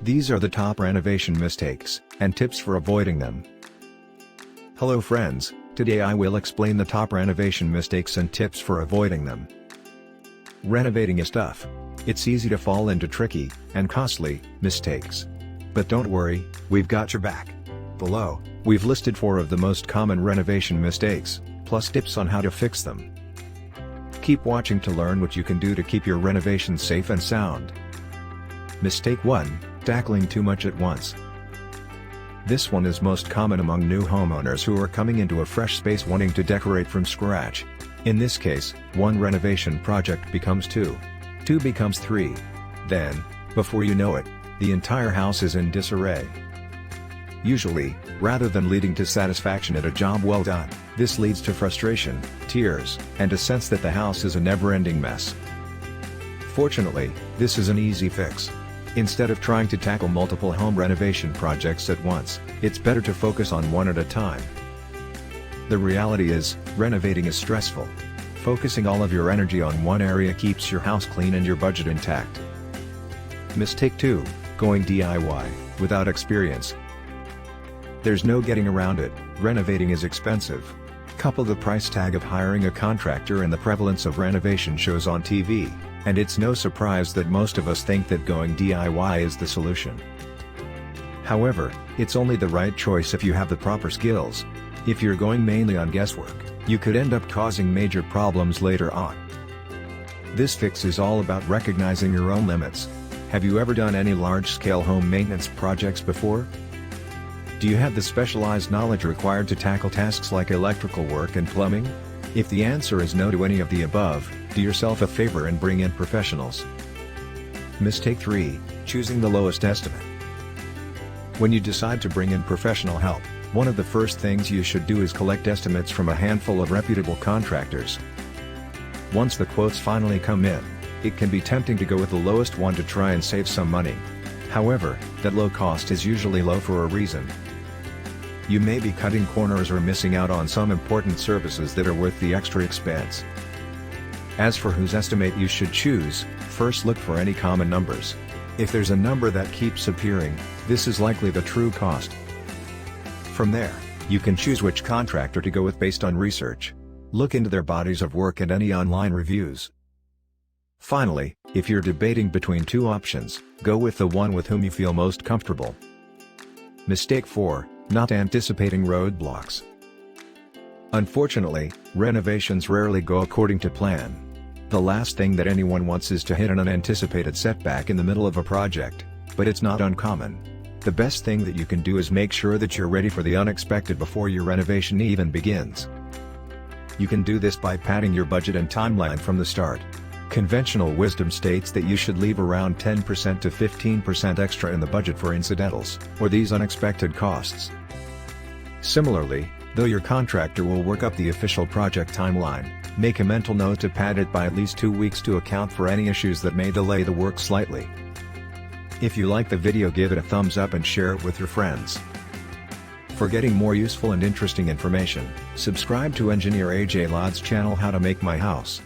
These are the top renovation mistakes, and tips for avoiding them. Hello friends, today I will explain the top renovation mistakes and tips for avoiding them. Renovating is tough. It's easy to fall into tricky, and costly, mistakes. But don't worry, we've got your back. Below, we've listed 4 of the most common renovation mistakes, plus tips on how to fix them. Keep watching to learn what you can do to keep your renovation safe and sound. Mistake 1, tackling too much at once. This one is most common among new homeowners who are coming into a fresh space wanting to decorate from scratch. In this case, one renovation project becomes 2. 2 becomes 3. Then, before you know it, the entire house is in disarray. Usually, rather than leading to satisfaction at a job well done, this leads to frustration, tears, and a sense that the house is a never-ending mess. Fortunately, this is an easy fix. Instead of trying to tackle multiple home renovation projects at once, it's better to focus on one at a time. The reality is, renovating is stressful. Focusing all of your energy on one area keeps your house clean and your budget intact. Mistake 2, going DIY, without experience. There's no getting around it, renovating is expensive. Couple the price tag of hiring a contractor and the prevalence of renovation shows on TV, and it's no surprise that most of us think that going DIY is the solution. However, it's only the right choice if you have the proper skills. If you're going mainly on guesswork, you could end up causing major problems later on. This fix is all about recognizing your own limits. Have you ever done any large-scale home maintenance projects before? Do you have the specialized knowledge required to tackle tasks like electrical work and plumbing? If the answer is no to any of the above, do yourself a favor and bring in professionals. Mistake 3, choosing the lowest estimate. When you decide to bring in professional help, one of the first things you should do is collect estimates from a handful of reputable contractors. Once the quotes finally come in, it can be tempting to go with the lowest one to try and save some money. However, that low cost is usually low for a reason. You may be cutting corners or missing out on some important services that are worth the extra expense. As for whose estimate you should choose, first look for any common numbers. If there's a number that keeps appearing, this is likely the true cost. From there, you can choose which contractor to go with based on research. Look into their bodies of work and any online reviews. Finally, if you're debating between 2 options, go with the one with whom you feel most comfortable. Mistake 4, not anticipating roadblocks. Unfortunately, renovations rarely go according to plan. The last thing that anyone wants is to hit an unanticipated setback in the middle of a project, but it's not uncommon. The best thing that you can do is make sure that you're ready for the unexpected before your renovation even begins. You can do this by padding your budget and timeline from the start. Conventional wisdom states that you should leave around 10% to 15% extra in the budget for incidentals, or these unexpected costs. Similarly, though your contractor will work up the official project timeline, make a mental note to pad it by at least 2 weeks to account for any issues that may delay the work slightly. If you like the video, give it a thumbs up and share it with your friends. For getting more useful and interesting information, subscribe to Engineer AJ Laud's channel How to Make My House.